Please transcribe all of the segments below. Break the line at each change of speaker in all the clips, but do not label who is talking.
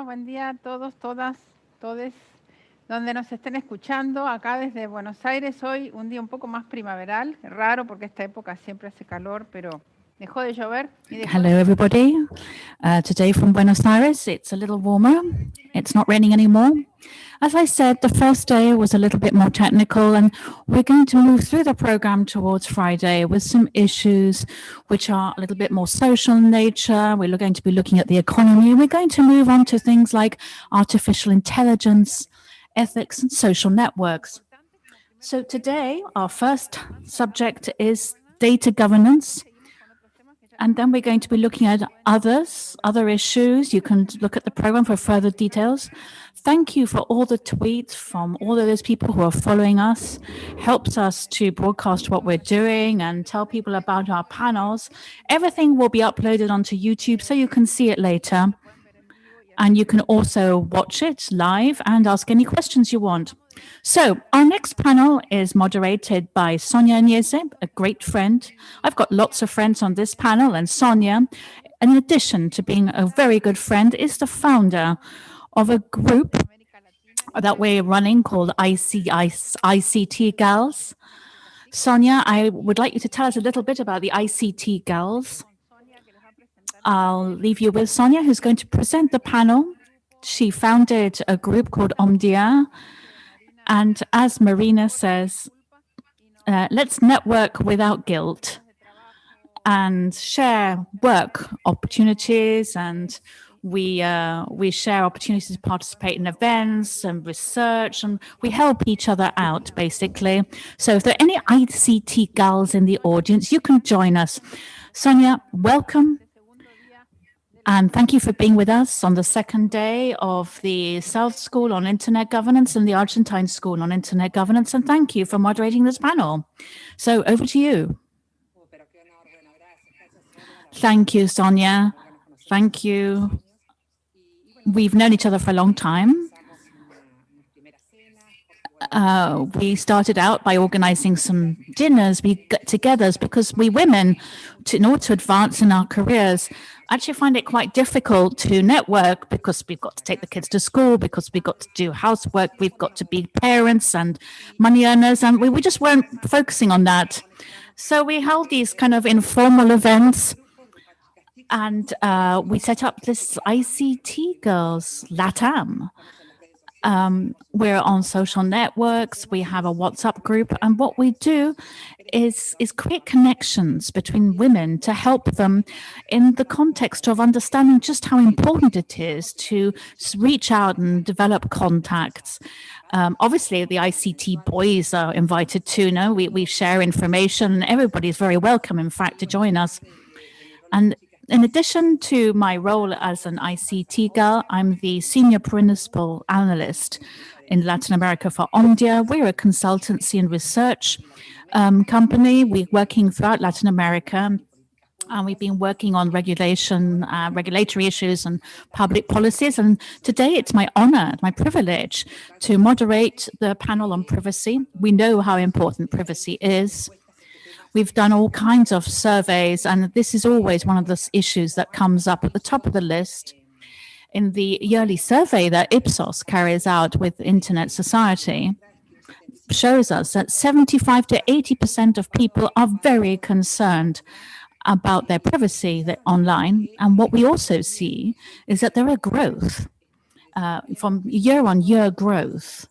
buen día a todos, todas, todes, donde nos estén escuchando. Acá desde Buenos Aires, hoy un día un poco más primaveral, raro porque esta época siempre hace calor, pero dejó de llover.
Hello, everybody. Today from Buenos Aires, it's a little warmer. It's not raining anymore. As I said, the first day was a little bit more technical, and we're going to move through the program towards Friday with some issues which are a little bit more social in nature. We're going to be looking at the economy. We're going to move on to things like artificial intelligence, ethics, and social networks. So today, our first subject is data governance. And then we're going to be looking at other issues. You can look at the program for further details. Thank you for all the tweets from all of those people who are following us. Helps us to broadcast what we're doing and tell people about our panels. Everything will be uploaded onto YouTube so you can see it later. And you can also watch it live and ask any questions you want. So our next panel is moderated by Sonia Agnese, a great friend. I've got lots of friends on this panel, and Sonia, in addition to being a very good friend, is the founder of a group that we're running called ICT Gals. Sonia, I would like you to tell us a little bit about the ICT Gals. I'll leave you with Sonia, who's going to present the panel. She founded a group called OMDIA. And as Marina says, let's network without guilt and share work opportunities. And we share opportunities to participate in events and research, and we help each other out, basically. So if there are any ICT gals in the audience, you can join us. Sonia, welcome. And thank you for being with us on the second day of the South School on Internet Governance and the Argentine School on Internet Governance. And thank you for moderating this panel. So over to you. Thank you, Sonia. Thank you. We've known each other for a long time. We started out by organizing some dinners, we get-togethers, because we women, in order to advance in our careers, actually find it quite difficult to network because we've got to take the kids to school, because we've got to do housework, we've got to be parents and money earners, and we just weren't focusing on that. So we held these kind of informal events, and we set up this ICT Girls LATAM. We're on social networks, we have a WhatsApp group, and what we do is create connections between women to help them in the context of understanding just how important it is to reach out and develop contacts. Obviously, the ICT boys are invited too. No, we share information. Everybody's very welcome, in fact, to join us. And in addition to my role as an ICT girl, I'm the senior principal analyst in Latin America for OMDIA. We're a consultancy and research company. We're working throughout Latin America, and we've been working on regulatory issues and public policies. And today it's my honor, my privilege to moderate the panel on privacy. We know how important privacy is. We've done all kinds of surveys, and this is always one of the issues that comes up at the top of the list. In the yearly survey that Ipsos carries out with Internet Society, shows us that 75 to 80% of people are very concerned about their privacy online. And what we also see is that there are growth, from year-on-year growth,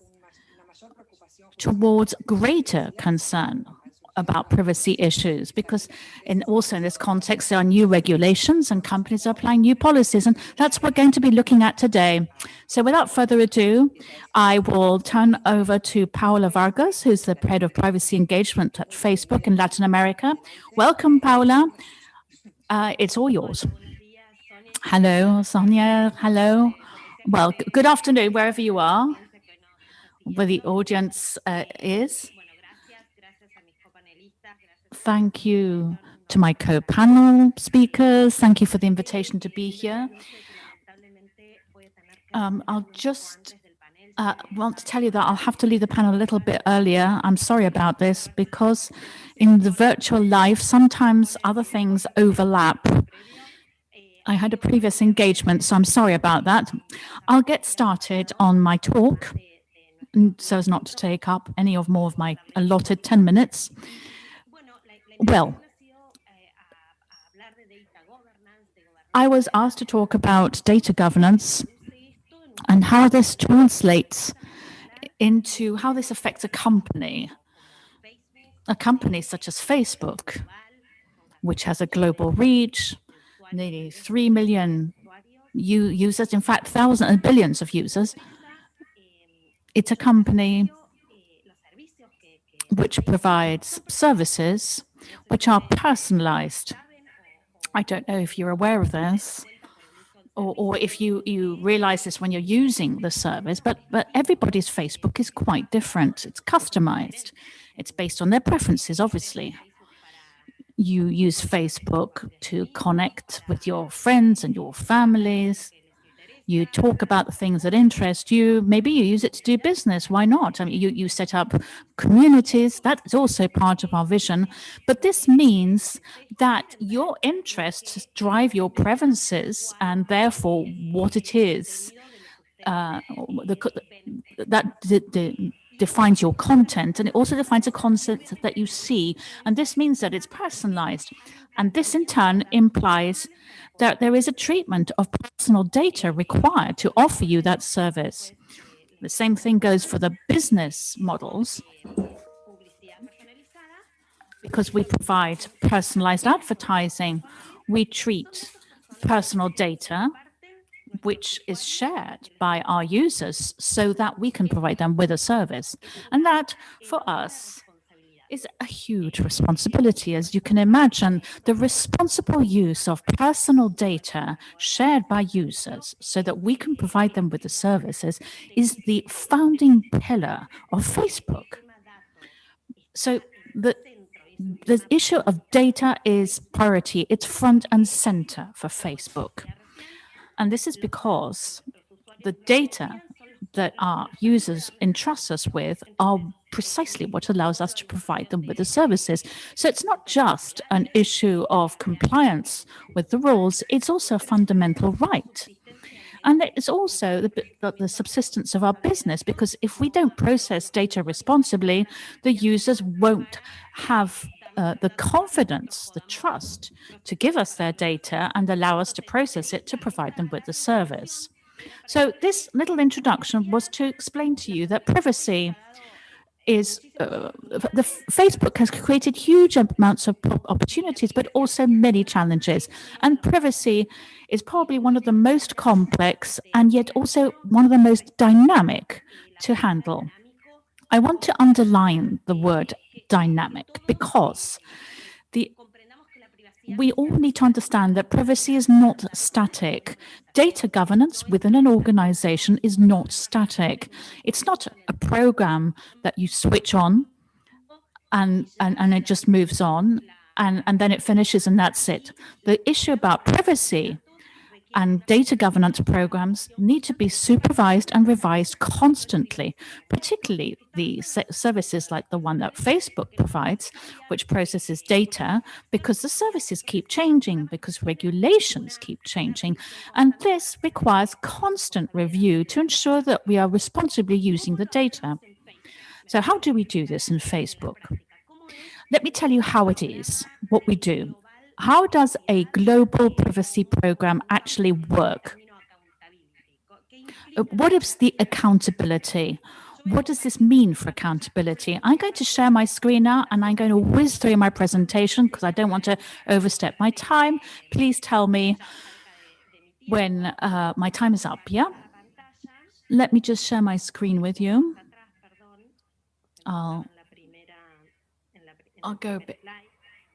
towards greater concern about privacy issues, because also in this context, there are new regulations and companies are applying new policies, and that's what we're going to be looking at today. So without further ado, I will turn over to Paula Vargas, who's the head of privacy engagement at Facebook in Latin America. Welcome, Paula. It's all yours. Hello, Sonia. Hello. Well, good afternoon, wherever you are, where the audience is. Thank you to my co-panel speakers. Thank you for the invitation to be here. I'll just want to tell you that I'll have to leave the panel a little bit earlier. I'm sorry about this, because in the virtual life, sometimes other things overlap. I had a previous engagement, so I'm sorry about that. I'll get started on my talk, so as not to take up any more of my allotted 10 minutes. Well, I was asked to talk about data governance and how this translates into how this affects a company such as Facebook, which has a global reach, nearly 3 million users, in fact, thousands and billions of users. It's a company which provides services which are personalized. I don't know if you're aware of this, or if you realize this when you're using the service, but everybody's Facebook is quite different. It's customized. It's based on their preferences, obviously. You use Facebook to connect with your friends and your families. You talk about the things that interest you. Maybe you use it to do business. Why not? I mean, you set up communities. That is also part of our vision. But this means that your interests drive your preferences, and therefore what it is defines your content, and it also defines the content that you see. And this means that it's personalized. And this in turn implies that there is a treatment of personal data required to offer you that service. The same thing goes for the business models. Because we provide personalized advertising, we treat personal data which is shared by our users so that we can provide them with a service. And that, for us, is a huge responsibility. As you can imagine, the responsible use of personal data shared by users so that we can provide them with the services is the founding pillar of Facebook. So the issue of data is priority. It's front and center for Facebook. And this is because the data that our users entrust us with are precisely what allows us to provide them with the services. So it's not just an issue of compliance with the rules, it's also a fundamental right. And it's also the subsistence of our business, because if we don't process data responsibly, the users won't have the confidence, the trust to give us their data and allow us to process it to provide them with the service. So this little introduction was to explain to you that privacy is, Facebook has created huge amounts of opportunities, but also many challenges. And privacy is probably one of the most complex and yet also one of the most dynamic to handle. I want to underline the word dynamic because we all need to understand that privacy is not static. Data governance within an organization is not static. It's not a program that you switch on and it just moves on and then it finishes and that's it. The issue about privacy and data governance programs need to be supervised and revised constantly, particularly the services like the one that Facebook provides, which processes data, because the services keep changing, because regulations keep changing. And this requires constant review to ensure that we are responsibly using the data. So how do we do this in Facebook? Let me tell you how it is, what we do. How does a global privacy program actually work? What is the accountability? What does this mean for accountability? I'm going to share my screen now and I'm going to whiz through my presentation because I don't want to overstep my time. Please tell me when my time is up, yeah? Let me just share my screen with you.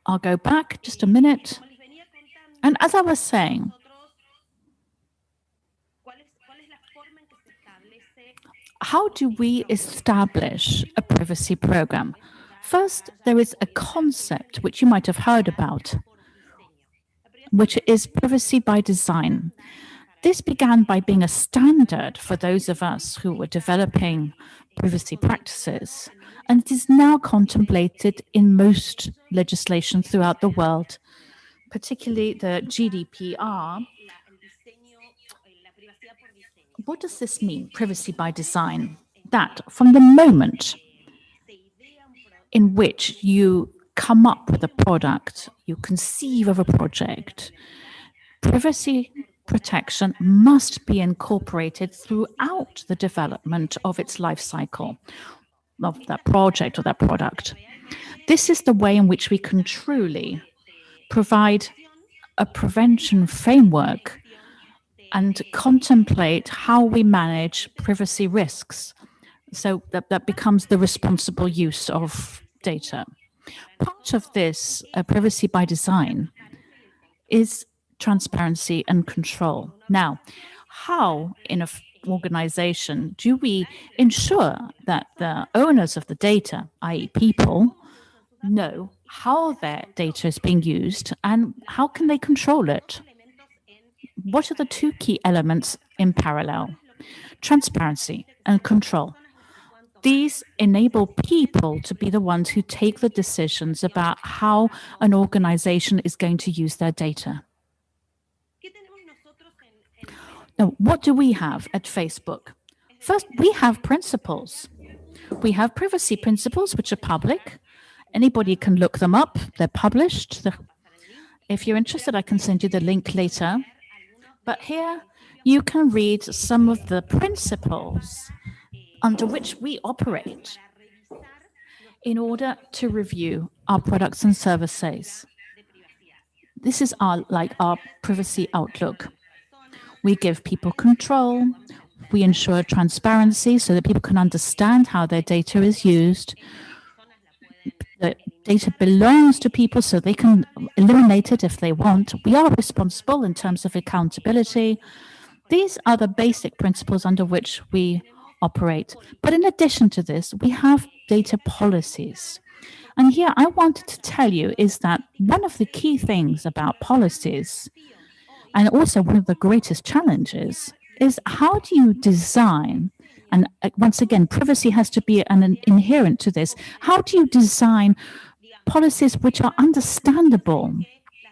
I'll go back just a minute. And as I was saying, how do we establish a privacy program? First, there is a concept which you might have heard about, which is privacy by design. This began by being a standard for those of us who were developing privacy practices, and it is now contemplated in most legislation throughout the world. particularly the GDPR. What does this mean, privacy by design? That from the moment in which you come up with a product, you conceive of a project, privacy protection must be incorporated throughout the development of its life cycle, of that project or that product. This is the way in which we can truly provide a prevention framework and contemplate how we manage privacy risks. So that becomes the responsible use of data. Part of this privacy by design is transparency and control. Now, how in an organization do we ensure that the owners of the data, i.e. people, know how their data is being used and how can they control it? What are the two key elements in parallel? Transparency and control. These enable people to be the ones who take the decisions about how an organization is going to use their data. Now, what do we have at Facebook? First, we have principles. We have privacy principles, which are public. Anybody can look them up. They're published. If you're interested, I can send you the link later. But here you can read some of the principles under which we operate in order to review our products and services. This is our privacy outlook. We give people control. We ensure transparency so that people can understand how their data is used. The data belongs to people so they can eliminate it if they want. We are responsible in terms of accountability. These are the basic principles under which we operate. But in addition to this, we have data policies. And here I wanted to tell you is that one of the key things about policies, and also one of the greatest challenges, is how do you design, and once again, privacy has to be an inherent to this, how do you design policies which are understandable?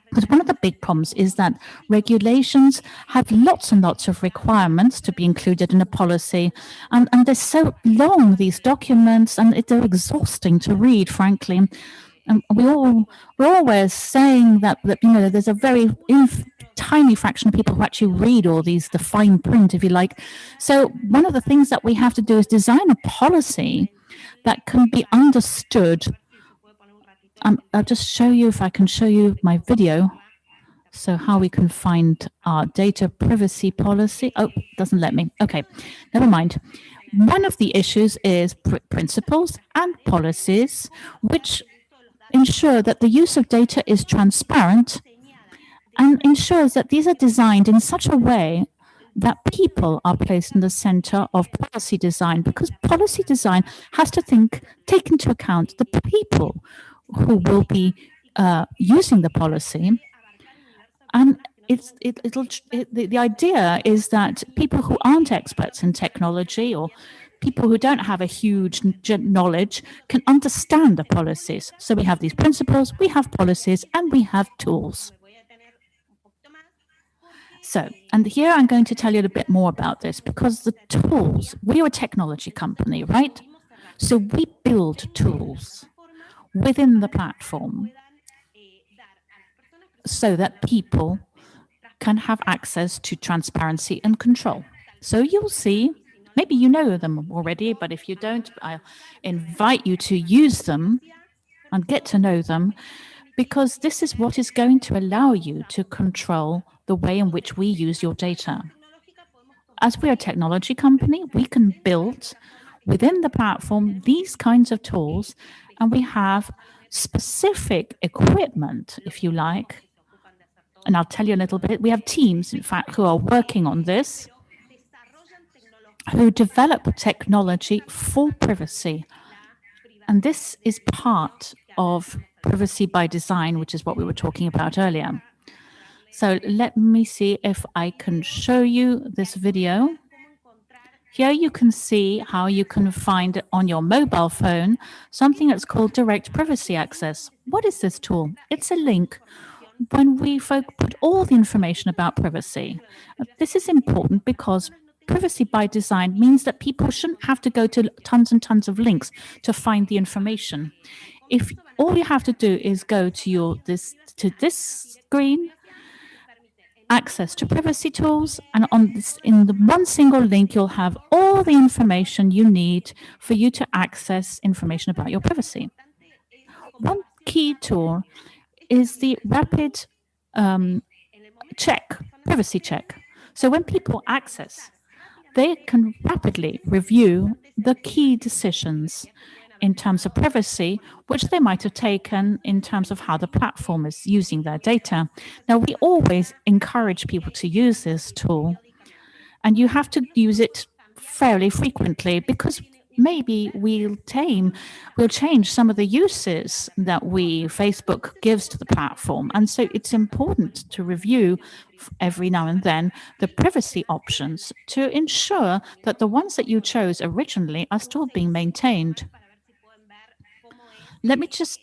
Because one of the big problems is that regulations have lots and lots of requirements to be included in a policy. And they're so long, these documents, and they're exhausting to read, frankly. And we're always saying that there's a very tiny fraction of people who actually read all the fine print, if you like. So one of the things that we have to do is design a policy that can be understood. I'll just show you, if I can show you my video, so how we can find our data privacy policy. Oh, it doesn't let me. Okay, never mind. One of the issues is principles and policies which ensure that the use of data is transparent and ensures that these are designed in such a way that people are placed in the center of policy design, because policy design has to take into account the people who will be using the policy. And the idea is that people who aren't experts in technology or people who don't have a huge knowledge can understand the policies. So we have these principles, we have policies, and we have tools. So, and here I'm going to tell you a bit more about this, because the tools, we are a technology company, right? So we build tools within the platform so that people can have access to transparency and control. So you'll see, maybe you know them already, but if you don't, I invite you to use them and get to know them, because this is what is going to allow you to control the way in which we use your data. As we're a technology company, we can build within the platform these kinds of tools, and we have specific equipment, if you like. And I'll tell you a little bit. We have teams, in fact, who are working on this, who develop technology for privacy. And this is part of privacy by design, which is what we were talking about earlier. So let me see if I can show you this video. Here you can see how you can find on your mobile phone something that's called direct privacy access. What is this tool? It's a link when we put all the information about privacy. This is important because privacy by design means that people shouldn't have to go to tons and tons of links to find the information. If all you have to do is go to this screen, access to privacy tools, and in the one single link, you'll have all the information you need for you to access information about your privacy. One key tool is the rapid privacy check. So when people access, they can rapidly review the key decisions in terms of privacy, which they might have taken in terms of how the platform is using their data. Now, we always encourage people to use this tool, and you have to use it fairly frequently because maybe we'll change some of the uses that Facebook gives to the platform. And so it's important to review every now and then the privacy options to ensure that the ones that you chose originally are still being maintained. Let me just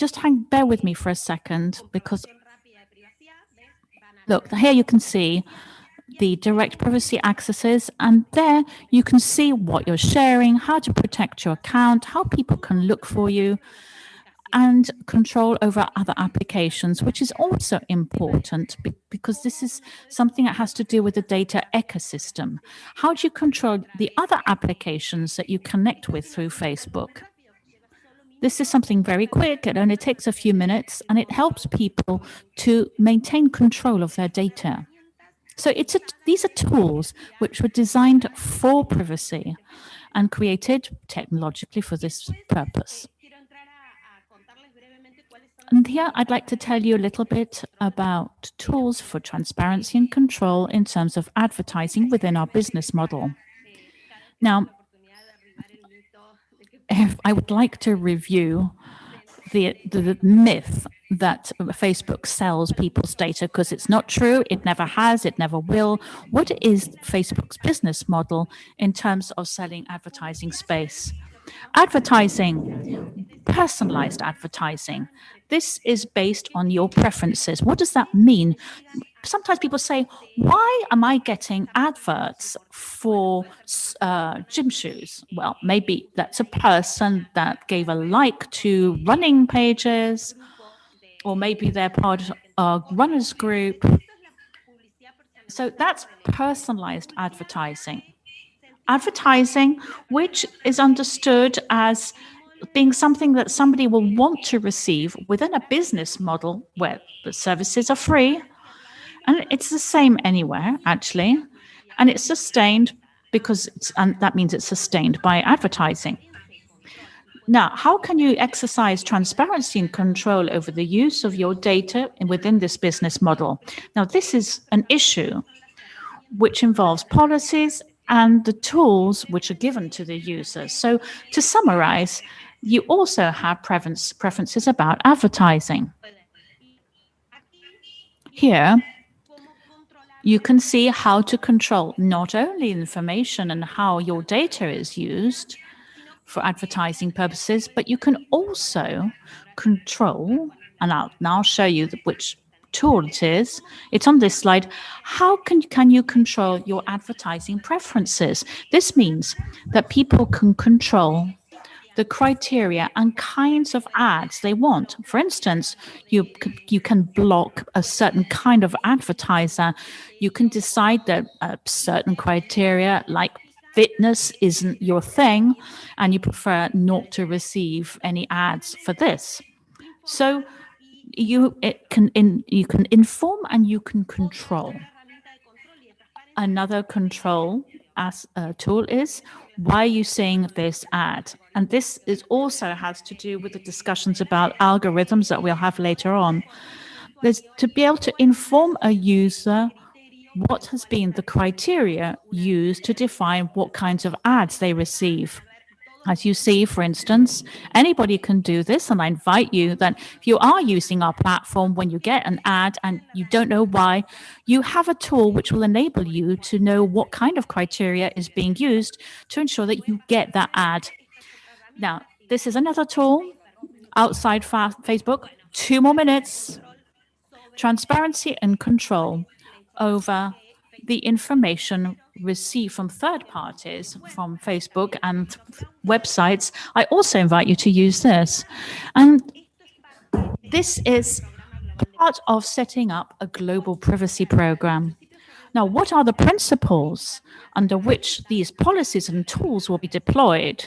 bear with me for a second, because look, here you can see the direct privacy accesses, and there you can see what you're sharing, how to protect your account, how people can look for you, and control over other applications, which is also important because this is something that has to do with the data ecosystem. How do you control the other applications that you connect with through Facebook? This is something very quick. It only takes a few minutes, and it helps people to maintain control of their data. So these are tools which were designed for privacy and created technologically for this purpose. And here I'd like to tell you a little bit about tools for transparency and control in terms of advertising within our business model. Now, I would like to review the myth that Facebook sells people's data, because it's not true. It never has. It never will. What is Facebook's business model in terms of selling advertising space? Advertising, personalized advertising. This is based on your preferences. What does that mean? Sometimes people say, why am I getting adverts for gym shoes? Well, maybe that's a person that gave a like to running pages, or maybe they're part of a runners group. So that's personalized advertising. Advertising, which is understood as being something that somebody will want to receive within a business model where the services are free. And it's the same anywhere, actually. And it's sustained and that means it's sustained by advertising. Now, how can you exercise transparency and control over the use of your data within this business model? Now, this is an issue which involves policies and the tools which are given to the users. So to summarize, you also have preferences about advertising. Here, you can see how to control not only information and how your data is used for advertising purposes, but you can also control, and I'll now show you which tool it is. It's on this slide. How can you control your advertising preferences? This means that people can control the criteria and kinds of ads they want. For instance, you can block a certain kind of advertiser. You can decide that a certain criteria like fitness isn't your thing, and you prefer not to receive any ads for this. So you can inform and you can control. Another control tool is, why are you seeing this ad? And this also has to do with the discussions about algorithms that we'll have later on. There's to be able to inform a user what has been the criteria used to define what kinds of ads they receive. As you see, for instance, anybody can do this, and I invite you that if you are using our platform, when you get an ad and you don't know why, you have a tool which will enable you to know what kind of criteria is being used to ensure that you get that ad. Now, this is another tool outside Facebook. 2 more minutes. transparency and control over the information received from third parties, from Facebook and websites. I also invite you to use this. And this is part of setting up a global privacy program. Now, what are the principles under which these policies and tools will be deployed?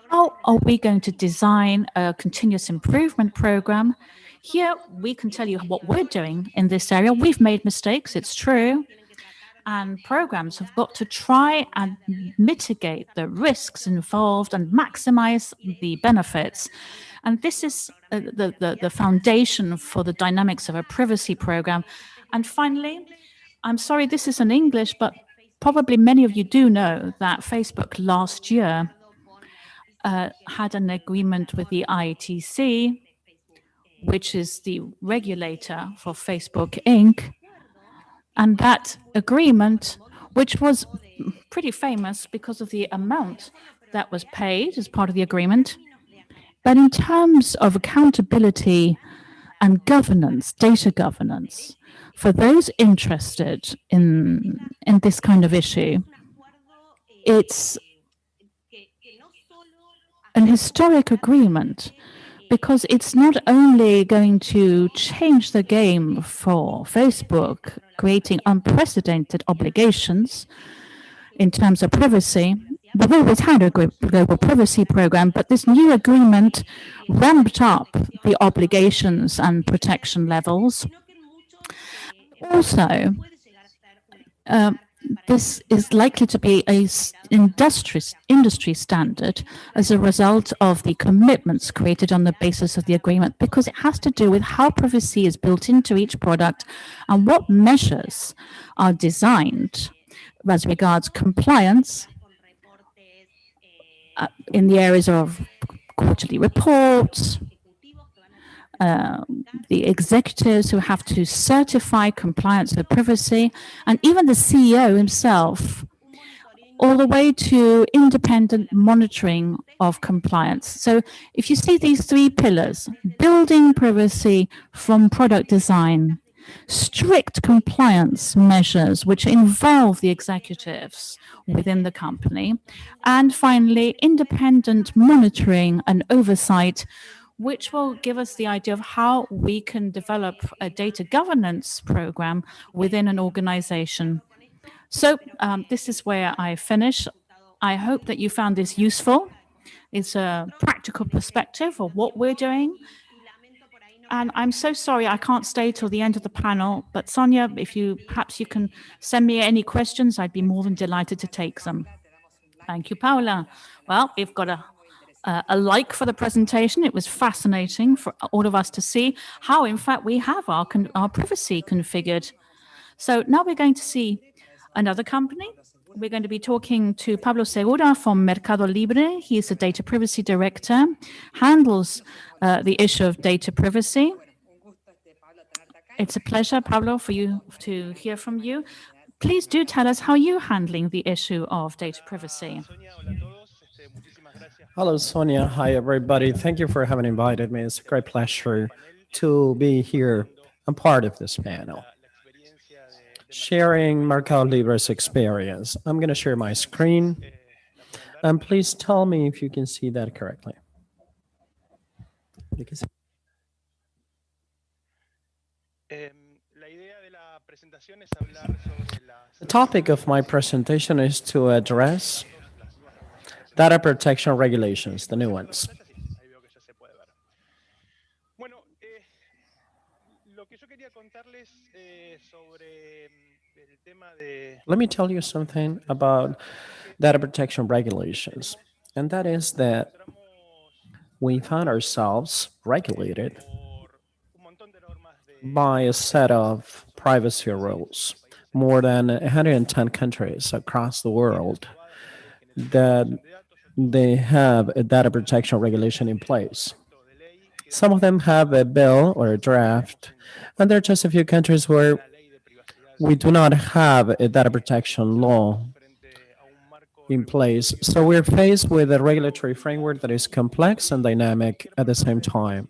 How are we going to design a continuous improvement program? Here, we can tell you what we're doing in this area. We've made mistakes, it's true. And programs have got to try and mitigate the risks involved and maximize the benefits. And this is the foundation for the dynamics of a privacy program. And finally, I'm sorry this is in English, but probably many of you do know that Facebook last year had an agreement with the ITC, which is the regulator for Facebook Inc. And that agreement, which was pretty famous because of the amount that was paid as part of the agreement, but in terms of accountability and governance, data governance, for those interested in this kind of issue, it's an historic agreement because it's not only going to change the game for Facebook, creating unprecedented obligations in terms of privacy. We've always had a global privacy program, but this new agreement ramped up the obligations and protection levels. Also, this is likely to be an industry standard as a result of the commitments created on the basis of the agreement, because it has to do with how privacy is built into each product and what measures are designed as regards compliance in the areas of quarterly reports, the executives who have to certify compliance with privacy, and even the CEO himself, all the way to independent monitoring of compliance. So if you see these three pillars, building privacy from product design, strict compliance measures which involve the executives within the company, and finally, independent monitoring and oversight, which will give us the idea of how we can develop a data governance program within an organization. So this is where I finish. I hope that you found this useful. It's a practical perspective of what we're doing. And I'm so sorry I can't stay till the end of the panel, but Sonia, if perhaps you can send me any questions, I'd be more than delighted to take them. Thank you, Paula. Well, we've got a like for the presentation. It was fascinating for all of us to see how, in fact, we have our privacy configured. So now we're going to see another company. We're going to be talking to Pablo Segura from Mercado Libre. He is the data privacy director, handles the issue of data privacy. It's a pleasure, Pablo, for you to hear from you. Please do tell us how you're handling the issue of data privacy.
Hello, Sonia. Hi, everybody. Thank you for having invited me. It's a great pleasure to be here and part of this panel, sharing Mercado Libre's experience. I'm going to share my screen, and please tell me if you can see that correctly. The topic of my presentation is to address data protection regulations, the new ones. Let me tell you something about data protection regulations, and that is that we found ourselves regulated by a set of privacy rules, more than 110 countries across the world that they have a data protection regulation in place. Some of them have a bill or a draft, and there are just a few countries where we do not have a data protection law in place. So we're faced with a regulatory framework that is complex and dynamic at the same time.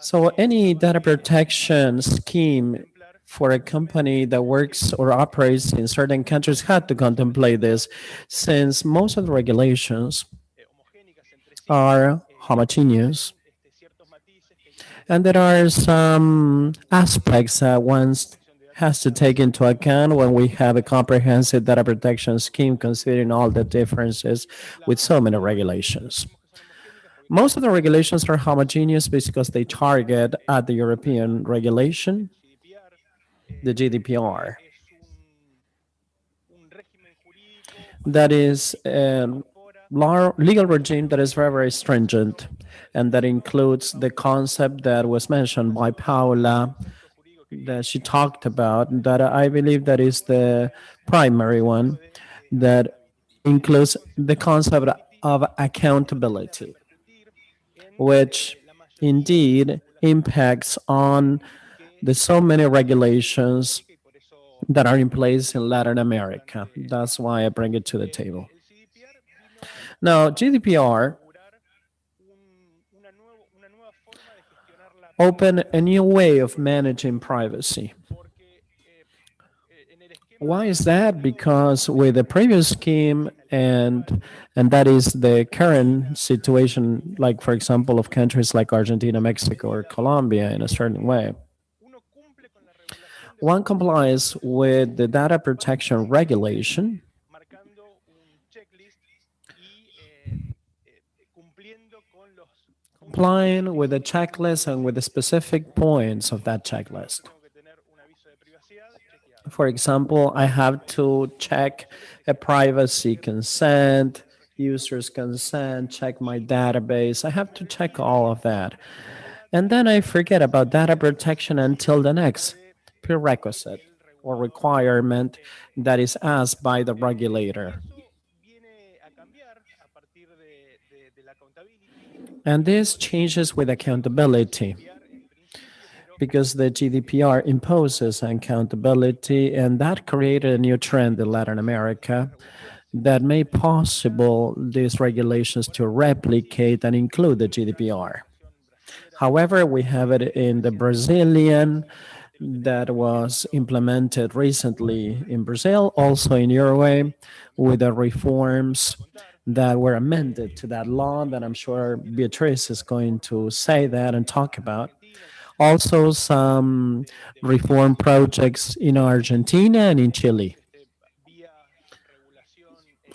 So any data protection scheme for a company that works or operates in certain countries had to contemplate this, since most of the regulations are homogeneous. And there are some aspects that one has to take into account when we have a comprehensive data protection scheme, considering all the differences with so many regulations. Most of the regulations are homogeneous because they target at the European regulation, the GDPR. That is a legal regime that is very, very stringent, and that includes the concept that was mentioned by Paula, that she talked about, that I believe that is the primary one, that includes the concept of accountability, which indeed impacts on the so many regulations that are in place in Latin America. That's why I bring it to the table. Now, GDPR opened a new way of managing privacy. Why is that? Because with the previous scheme and that is the current situation, like for example of countries like Argentina, Mexico, or Colombia in a certain way, one complies with the data protection regulation, complying with the checklist and with the specific points of that checklist. For example, I have to check a privacy consent, user's consent, check my database. I have to check all of that. And then I forget about data protection until the next prerequisite or requirement that is asked by the regulator. And this changes with accountability, because the GDPR imposes accountability, and that created a new trend in Latin America that made possible these regulations to replicate and include the GDPR. However, we have it in the Brazilian that was implemented recently in Brazil, also in Uruguay, with the reforms that were amended to that law that I'm sure Beatriz is going to say that and talk about. Also, some reform projects in Argentina and in Chile.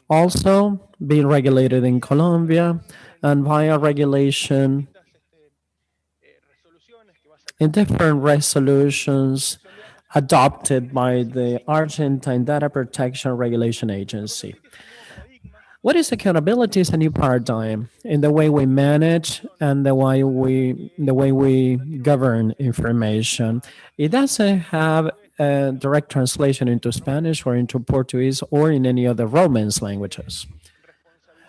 Also, being regulated in Colombia and via regulation in different resolutions adopted by the Argentine Data Protection Regulation Agency. What is accountability is a new paradigm in the way we manage and the way we govern information. It doesn't have a direct translation into Spanish or into Portuguese or in any other Romance languages.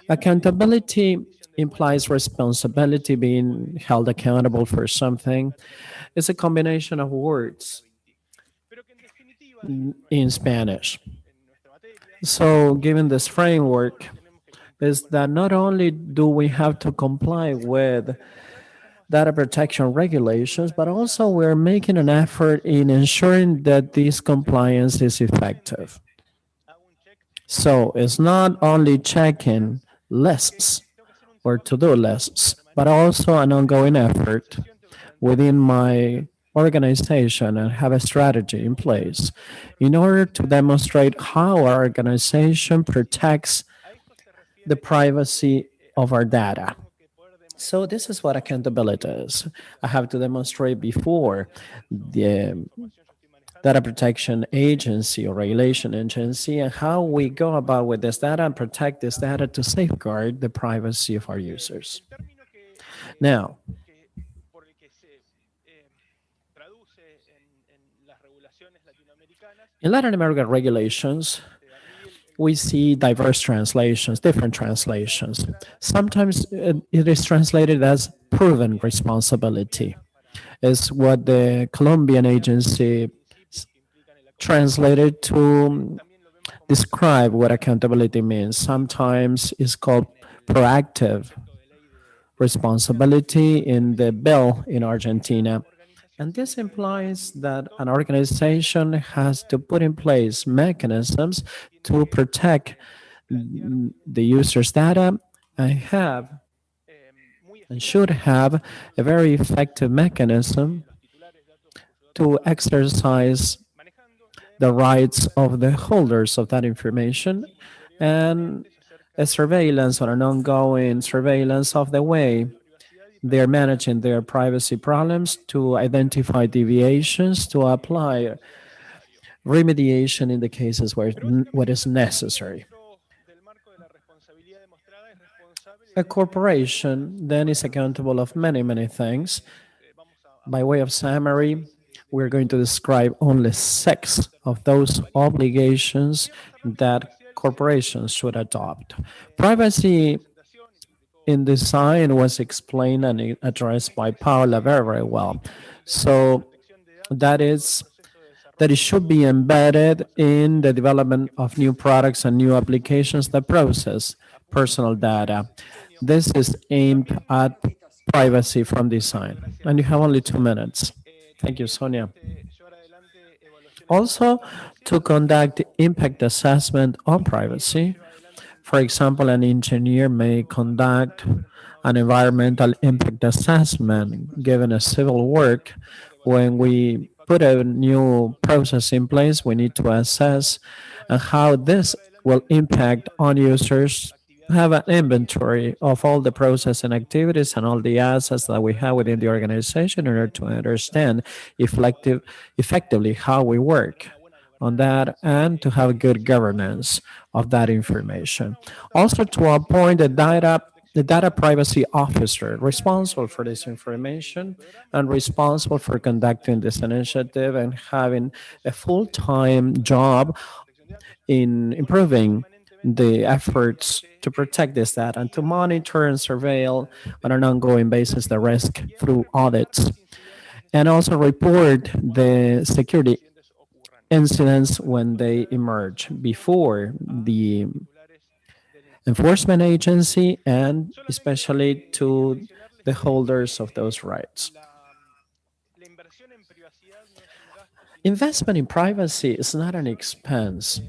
Accountability implies responsibility, being held accountable for something. It's a combination of words in Spanish. So given this framework, is that not only do we have to comply with data protection regulations, but also we're making an effort in ensuring that this compliance is effective. So it's not only checking lists or to-do lists, but also an ongoing effort within my organization and have a strategy in place in order to demonstrate how our organization protects the privacy of our data. So this is what accountability is. I have to demonstrate before the data protection agency or regulation agency and how we go about with this data and protect this data to safeguard the privacy of our users. Now, in Latin American regulations, we see diverse translations, different translations. Sometimes it is translated as proven responsibility. It's what the Colombian agency translated to describe what accountability means. Sometimes it's called proactive responsibility in the bill in Argentina. And this implies that an organization has to put in place mechanisms to protect the user's data and have and should have a very effective mechanism to exercise the rights of the holders of that information and a surveillance or an ongoing surveillance of the way they're managing their privacy problems, to identify deviations, to apply remediation in the cases where what is necessary. A corporation then is accountable of many, many things. By way of summary, we're going to describe only 6 of those obligations that corporations should adopt. Privacy in design was explained and addressed by Paula very, very well. So that is that it should be embedded in the development of new products and new applications that process personal data. This is aimed at privacy from design. And you have only 2 minutes. Thank you, Sonia. Also, to conduct impact assessment on privacy. For example, an engineer may conduct an environmental impact assessment given a civil work. When we put a new process in place, we need to assess how this will impact on users, have an inventory of all the process and activities and all the assets that we have within the organization in order to understand effectively how we work on that and to have good governance of that information. Also to appoint the data privacy officer responsible for this information and responsible for conducting this initiative and having a full-time job in improving the efforts to protect this data and to monitor and surveil on an ongoing basis the risk through audits, and also report the security incidents when they emerge before the enforcement agency and especially to the holders of those rights. Investment in privacy is not an expense.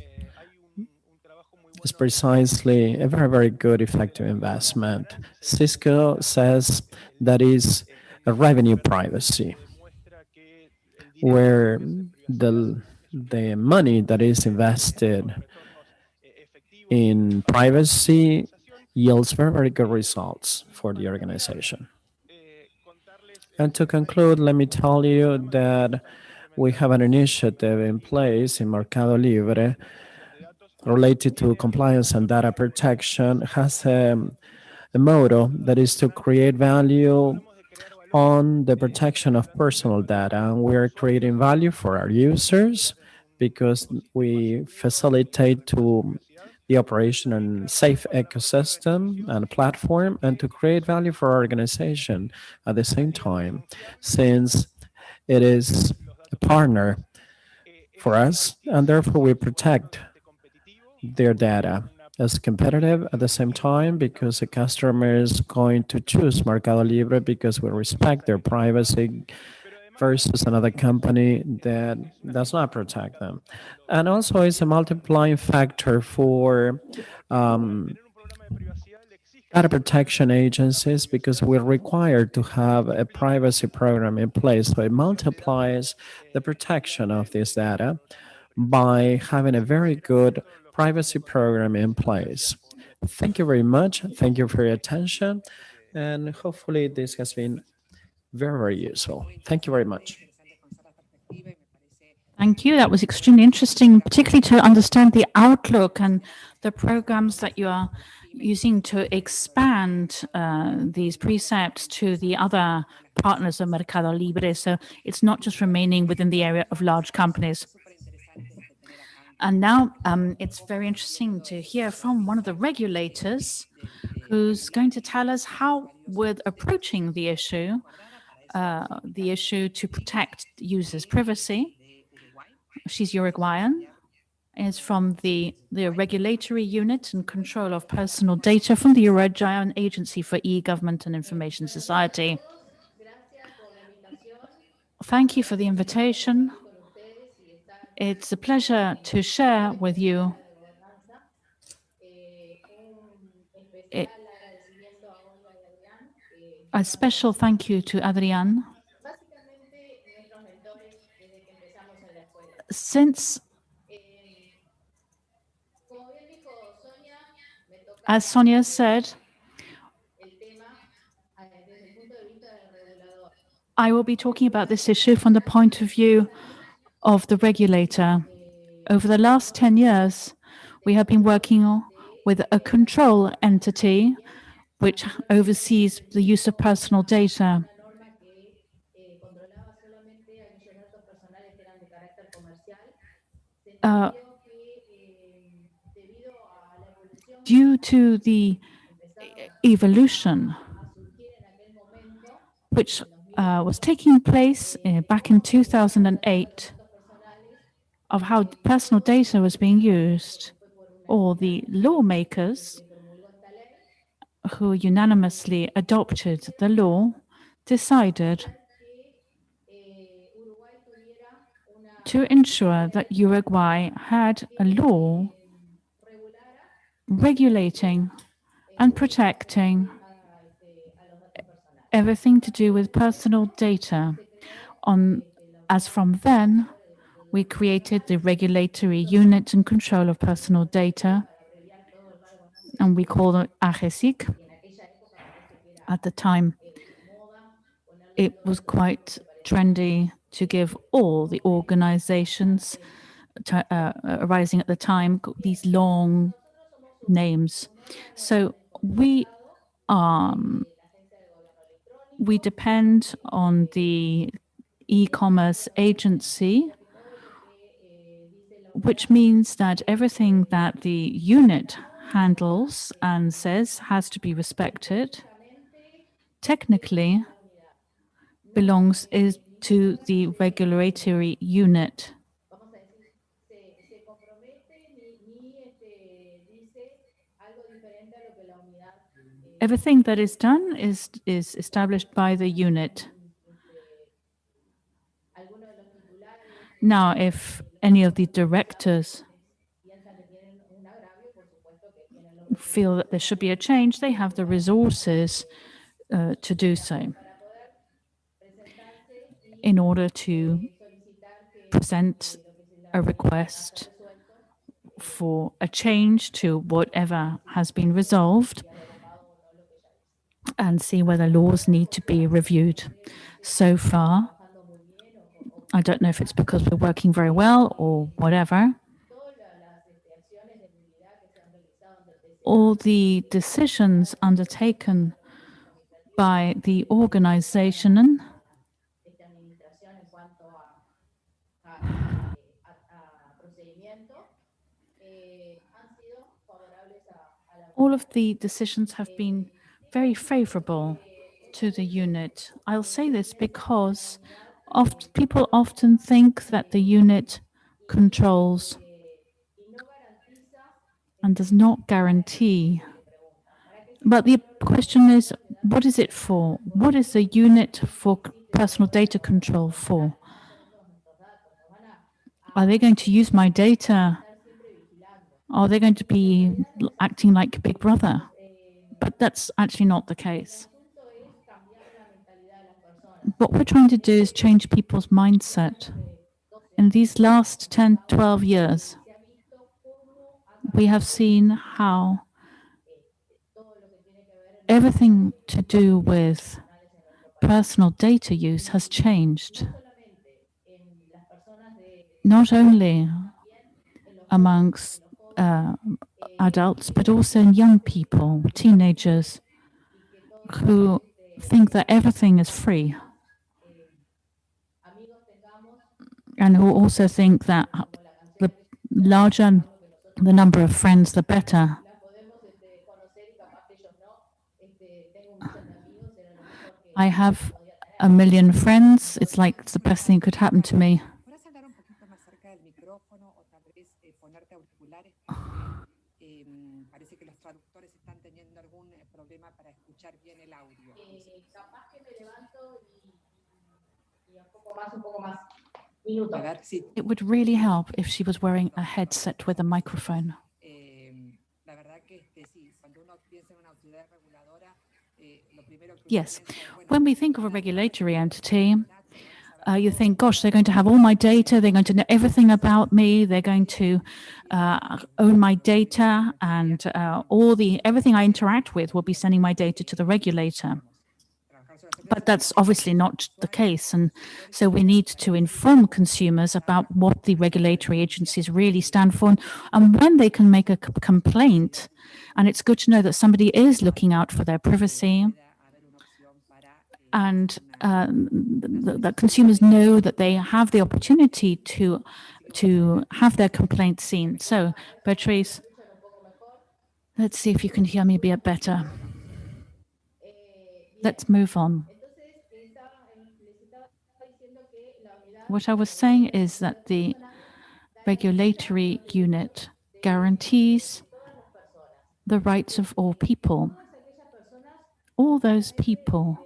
It's precisely a very, very good, effective investment. Cisco says that is a revenue privacy, where the money that is invested in privacy yields very, very good results for the organization. And to conclude, let me tell you that we have an initiative in place in Mercado Libre related to compliance and data protection. Has a motto that is to create value on the protection of personal data. And we are creating value for our users because we facilitate to the operation and safe ecosystem and platform, and to create value for our organization at the same time, since it is a partner for us, and therefore we protect their data as competitive at the same time, because the customer is going to choose Mercado Libre because we respect their privacy versus another company that does not protect them. And also it's a multiplying factor for data protection agencies because we're required to have a privacy program in place. So it multiplies the protection of this data by having a very good privacy program in place. Thank you very much. Thank you for your attention. And hopefully this has been very, very useful. Thank you very much.
Thank you. That was extremely interesting, particularly to understand the outlook and the programs that you are using to expand these precepts to the other partners of Mercado Libre. So it's not just remaining within the area of large companies. And now it's very interesting to hear from one of the regulators who's going to tell us how, with approaching the issue to protect users' privacy. She's Uruguayan, is from the Regulatory Unit and Control of Personal Data from the European Agency for E-Government and Information Society. Thank you for the invitation. It's a pleasure to share with you a special thank you to Adrián. Since, as Sonia said, I will be talking about this issue from the point of view of the regulator. Over the last 10 years, we have been working with a control entity which oversees the use of personal data. Due to the evolution which was taking place back in 2008 of how personal data was being used, or the lawmakers who unanimously adopted the law decided to ensure that Uruguay had a law regulating and protecting everything to do with personal data. As from then, we created the Regulatory Unit and Control of Personal Data, and we called it AGESIC. At the time, it was quite trendy to give all the organizations arising at the time these long names. So we depend on the e-commerce agency, which means that everything that the unit handles and says has to be respected. Technically, belongs to the regulatory unit. Everything that is done is established by the unit. Now, if any of the directors feel that there should be a change, they have the resources to do so in order to present a request for a change to whatever has been resolved and see whether laws need to be reviewed. So far, I don't know if it's because we're working very well or whatever, all the decisions undertaken by the organization all of the decisions have been very favorable to the unit. I'll say this because people often think that the unit controls and does not guarantee. But the question is, what is it for? What is the unit for personal data control for? Are they going to use my data? Are they going to be acting like Big Brother? But that's actually not the case. What we're trying to do is change people's mindset. In these last 10, 12 years, we have seen how everything to do with personal data use has changed. Not only amongst adults, but also in young people, teenagers, who think that everything is free, and who also think that the larger the number of friends, the better. I have 1 million friends. It's like it's the best thing that could happen to me. It would really help if she was wearing a headset with a microphone. Yes, when we think of a regulatory entity, you think, gosh, they're going to have all my data, they're going to know everything about me, they're going to own my data, and everything I interact with will be sending my data to the regulator. But that's obviously not the case. And so we need to inform consumers about what the regulatory agencies really stand for and when they can make a complaint. And it's good to know that somebody is looking out for their privacy, and that consumers know that they have the opportunity to have their complaint seen. So, Beatriz, let's see if you can hear me a bit better. Let's move on. What I was saying is that the regulatory unit guarantees the rights of all people. All those people,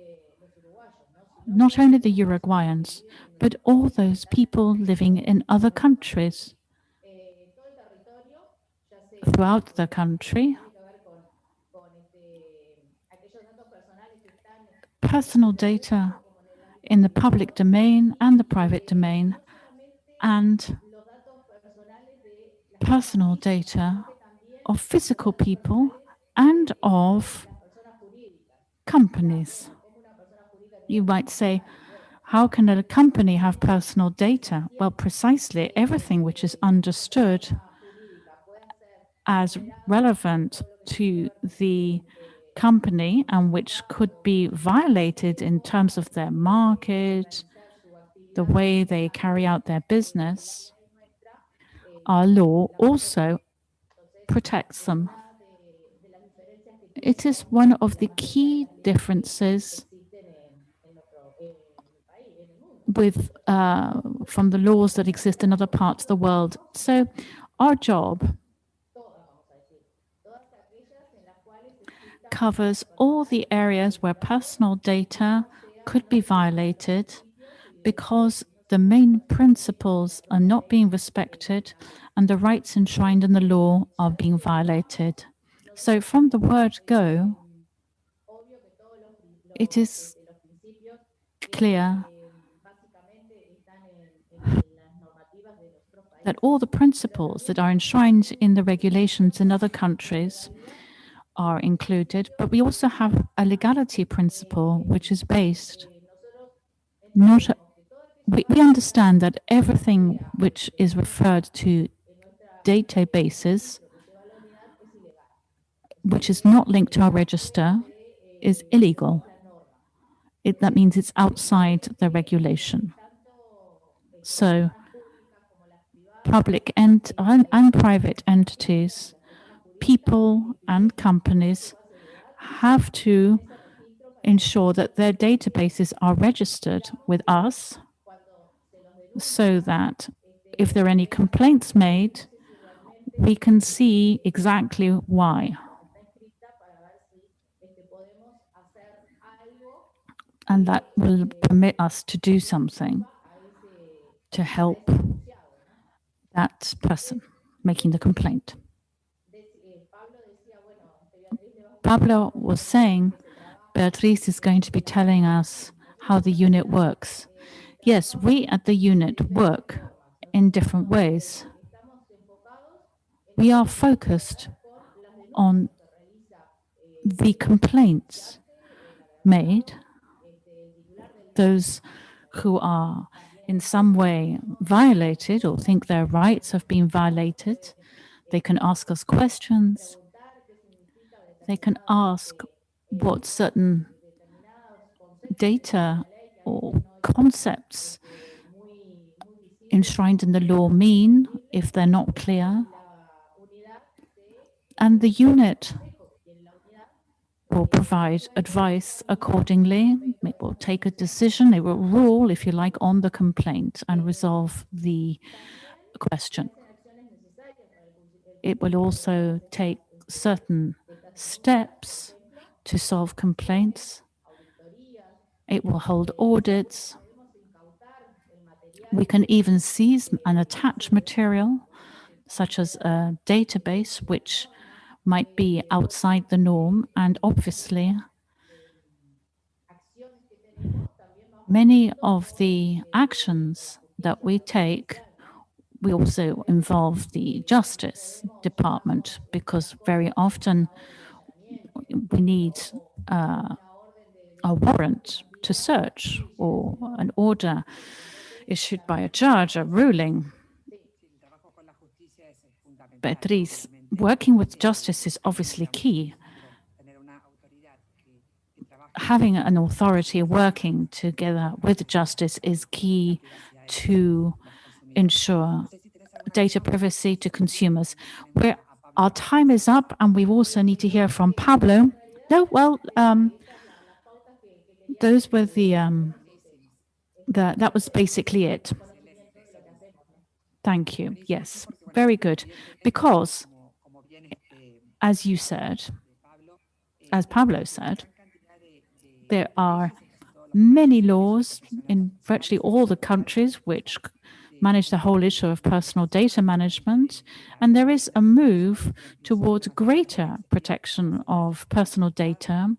not only the Uruguayans, but all those people living in other countries throughout the country. Personal data in the public domain and the private domain, and personal data of physical people and of companies. You might say, how can a company have personal data? Well, precisely everything which is understood as relevant to the company and which could be violated in terms of their market, the way they carry out their business, our law also protects them. It is one of the key differences with from the laws that exist in other parts of the world. So our job covers all the areas where personal data could be violated because the main principles are not being respected and the rights enshrined in the law are being violated. So from the word go, it is clear that all the principles that are enshrined in the regulations in other countries are included, but we also have a legality principle which is based we understand that everything which is referred to databases, which is not linked to our register, is illegal. That means it's outside the regulation. So public and private entities, people and companies have to ensure that their databases are registered with us so that if there are any complaints made, we can see exactly why. And that will permit us to do something to help that person making the complaint. Pablo was saying Beatriz is going to be telling us how the unit works. Yes, we at the unit work in different ways. We are focused on the complaints made, those who are in some way violated or think their rights have been violated. They can ask us questions. They can ask what certain data or concepts enshrined in the law mean if they're not clear. And the unit will provide advice accordingly. It will take a decision. It will rule, if you like, on the complaint and resolve the question. it will also take certain steps to solve complaints. It will hold audits. We can even seize and attach material, such as a database, which might be outside the norm. And obviously, many of the actions that we take, we also involve the Justice Department, because very often we need a warrant to search or an order issued by a judge, a ruling. Beatriz, working with justice is obviously key. Having an authority working together with justice is key to ensure data privacy to consumers. Our time is up, and we also need to hear from Pablo. No, well, those were that was basically it. Thank you. Yes, very good. Because, as you said, as Pablo said, there are many laws in virtually all the countries which manage the whole issue of personal data management, and there is a move towards greater protection of personal data.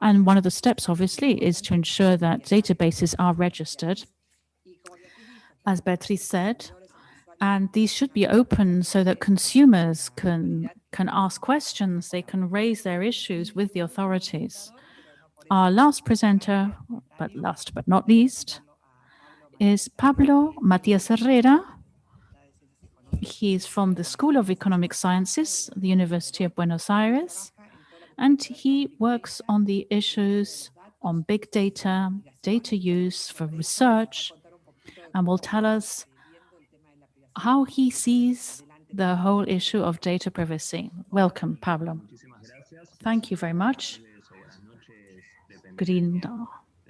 And one of the steps, obviously, is to ensure that databases are registered, as Beatriz said, and these should be open so that consumers can ask questions, they can raise their issues with the authorities. Our last presenter, but last but not least, is Pablo Matías Herrera. He's from the School of Economic Sciences, the University of Buenos Aires, and he works on the issues on big data, data use for research, and will tell us how he sees the whole issue of data privacy. Welcome, Pablo. Thank you very much. Good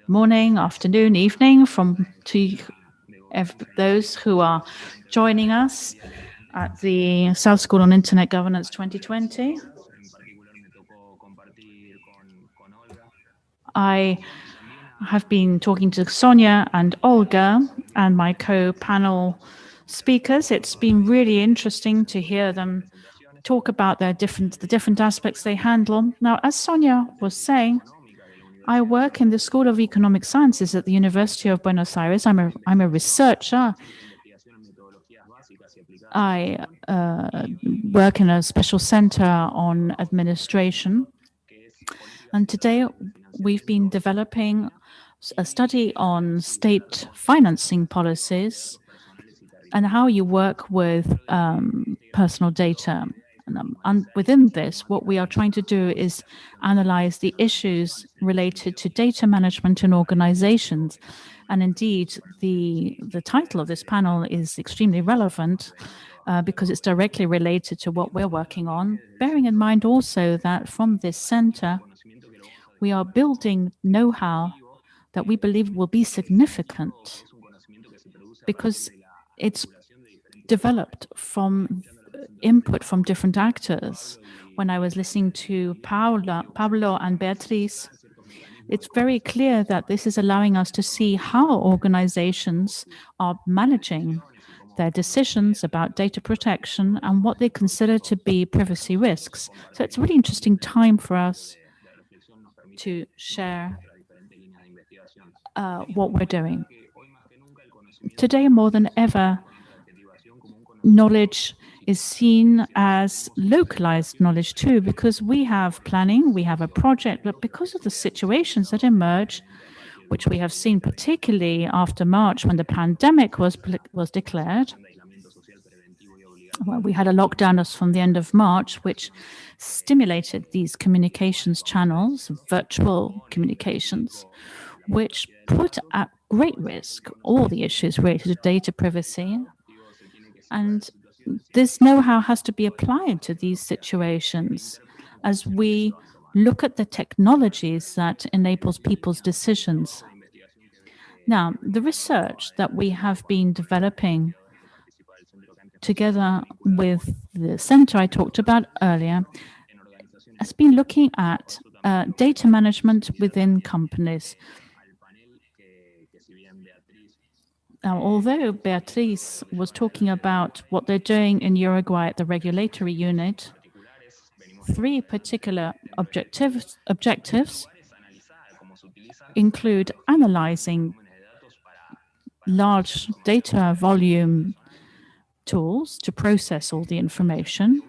morning, afternoon, evening to those who are joining us at the South School on Internet Governance 2020. I have been talking to Sonia and Olga and my co-panel speakers. It's been really interesting to hear them talk about the different aspects they handle. Now, as Sonia was saying, I work in the School of Economic Sciences at the University of Buenos Aires. I'm a researcher. I work in a special center on administration. And today we've been developing a study on state financing policies and how you work with personal data. And within this, what we are trying to do is analyze the issues related to data management in organizations. And indeed, the title of this panel is extremely relevant because it's directly related to what we're working on, bearing in mind also that from this center, we are building know-how that we believe will be significant because it's developed from input from different actors. When I was listening to Pablo and Beatriz, it's very clear that this is allowing us to see how organizations are managing their decisions about data protection and what they consider to be privacy risks. So it's a really interesting time for us to share what we're doing. Today, more than ever, knowledge is seen as localized knowledge too, because we have planning, we have a project, but because of the situations that emerge, which we have seen particularly after March when the pandemic was declared, well, we had a lockdown as from the end of March, which stimulated these communications channels, virtual communications, which put at great risk all the issues related to data privacy. And this know-how has to be applied to these situations as we look at the technologies that enables people's decisions. Now, the research that we have been developing together with the center I talked about earlier, has been looking at data management within companies. Now, although Beatriz was talking about what they're doing in Uruguay at the regulatory unit, 3 particular objectives include analyzing large data volume tools to process all the information.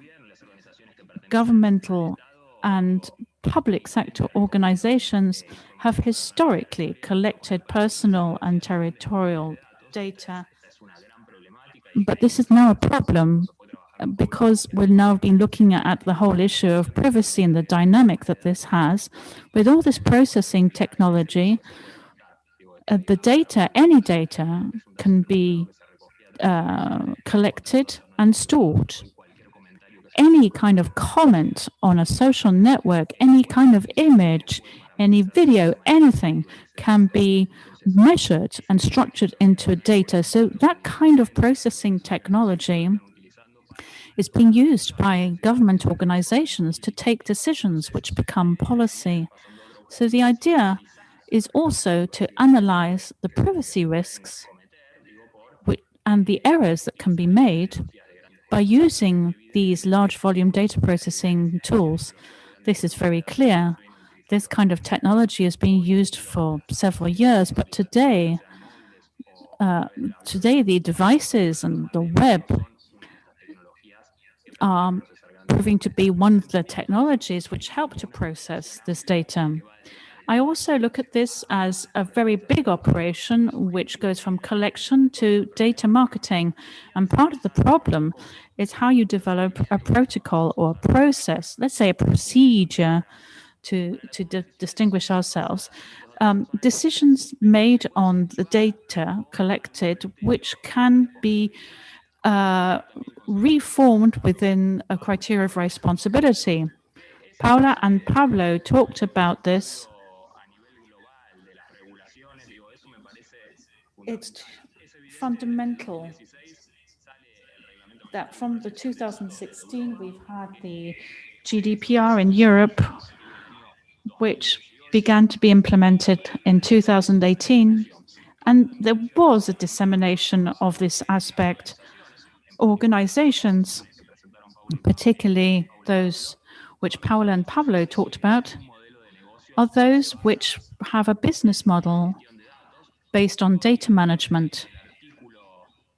Governmental and public sector organizations have historically collected personal and territorial data, but this is now a problem because we've now been looking at the whole issue of privacy and the dynamic that this has. With all this processing technology, the data, any data, can be collected and stored. Any kind of comment on a social network, any kind of image, any video, anything can be measured and structured into data. So that kind of processing technology is being used by government organizations to take decisions which become policy. So the idea is also to analyze the privacy risks and the errors that can be made by using these large volume data processing tools. This is very clear. This kind of technology has been used for several years, but today the devices and the web are proving to be one of the technologies which help to process this data. I also look at this as a very big operation which goes from collection to data marketing. And part of the problem is how you develop a protocol or a process, let's say a procedure to distinguish ourselves. Decisions made on the data collected which can be reformed within a criteria of responsibility. Paula and Pablo talked about this. It's fundamental that from the 2016, we've had the GDPR in Europe, which began to be implemented in 2018. And there was a dissemination of this aspect. Organizations, particularly those which Paula and Pablo talked about, are those which have a business model based on data management.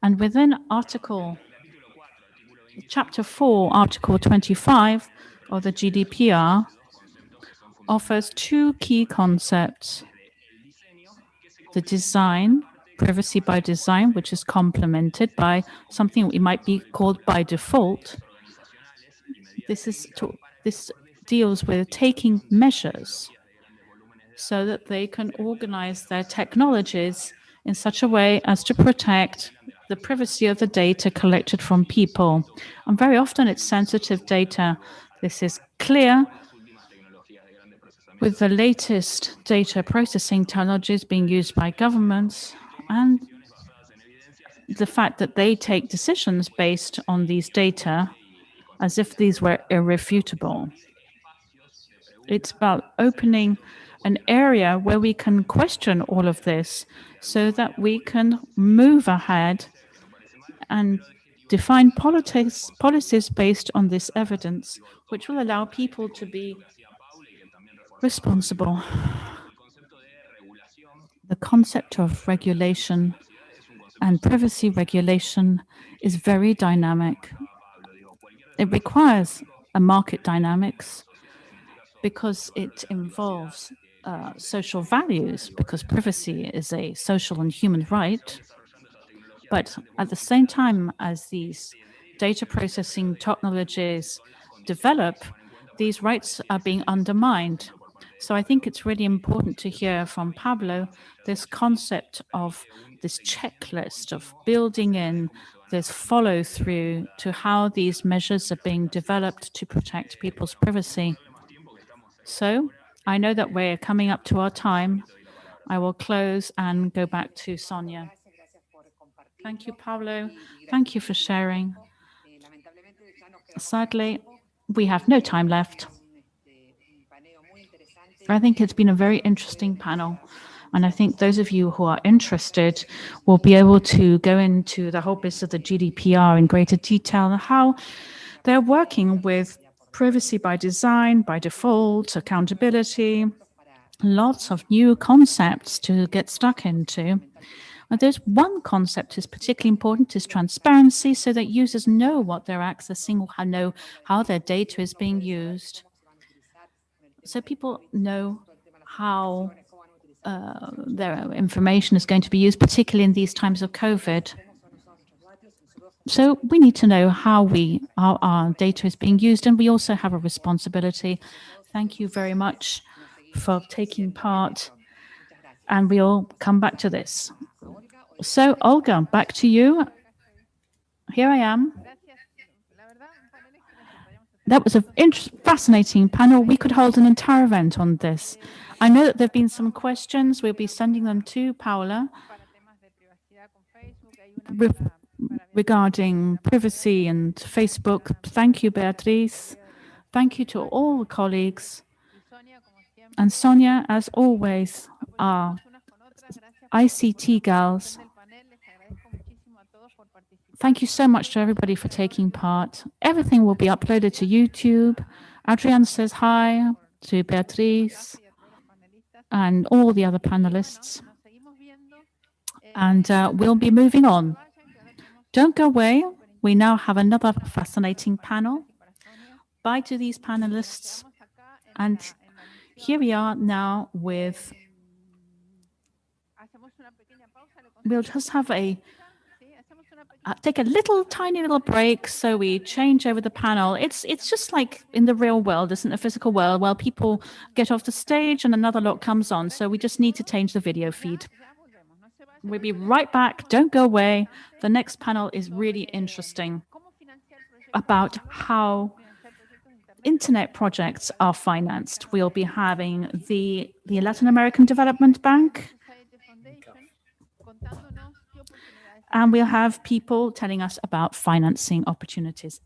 And within Chapter 4, Article 25 of the GDPR offers 2 key concepts. The design, privacy by design, which is complemented by something we might be called by default. This deals with taking measures so that they can organize their technologies in such a way as to protect the privacy of the data collected from people. And very often it's sensitive data. This is clear with the latest data processing technologies being used by governments and the fact that they take decisions based on these data as if these were irrefutable. It's about opening an area where we can question all of this so that we can move ahead and define policies based on this evidence, which will allow people to be responsible. The concept of regulation and privacy regulation is very dynamic. It requires a market dynamics because it involves social values, because privacy is a social and human right. But at the same time as these data processing technologies develop, these rights are being undermined. So I think it's really important to hear from Pablo this concept of this checklist of building in this follow through to how these measures are being developed to protect people's privacy. So I know that we're coming up to our time. I will close and go back to Sonia. Thank you, Pablo. Thank you for sharing. Sadly, we have no time left. I think it's been a very interesting panel. And I think those of you who are interested will be able to go into the whole bit of the GDPR in greater detail and how they're working with privacy by design, by default, accountability, lots of new concepts to get stuck into. And there's one concept is particularly important is transparency, so that users know what they're accessing, know how their data is being used. So people know how their information is going to be used, particularly in these times of COVID. So we need to know how our data is being used, and we also have a responsibility. Thank you very much for taking part, and we'll come back to this. So, Olga, back to you. Here I am. That was a fascinating panel. We could hold an entire event on this. I know that there have been some questions. We'll be sending them to Paula regarding privacy and Facebook. Thank you, Beatriz. Thank you to all the colleagues. And Sonia, as always, our ICT gals. Thank you so much to everybody for taking part. Everything will be uploaded to YouTube. Adrian says hi to Beatriz and all the other panelists. And we'll be moving on. Don't go away. We now have another fascinating panel. Bye to these panelists. And here we are now with, we'll just have take a tiny little break, so we change over the panel. It's just like in the real world, isn't the physical world, where people get off the stage and another lot comes on. So we just need to change the video feed. We'll be right back. Don't go away. The next panel is really interesting about how internet projects are financed. We'll be having the Latin American Development Bank. And we'll have people telling us about financing opportunities.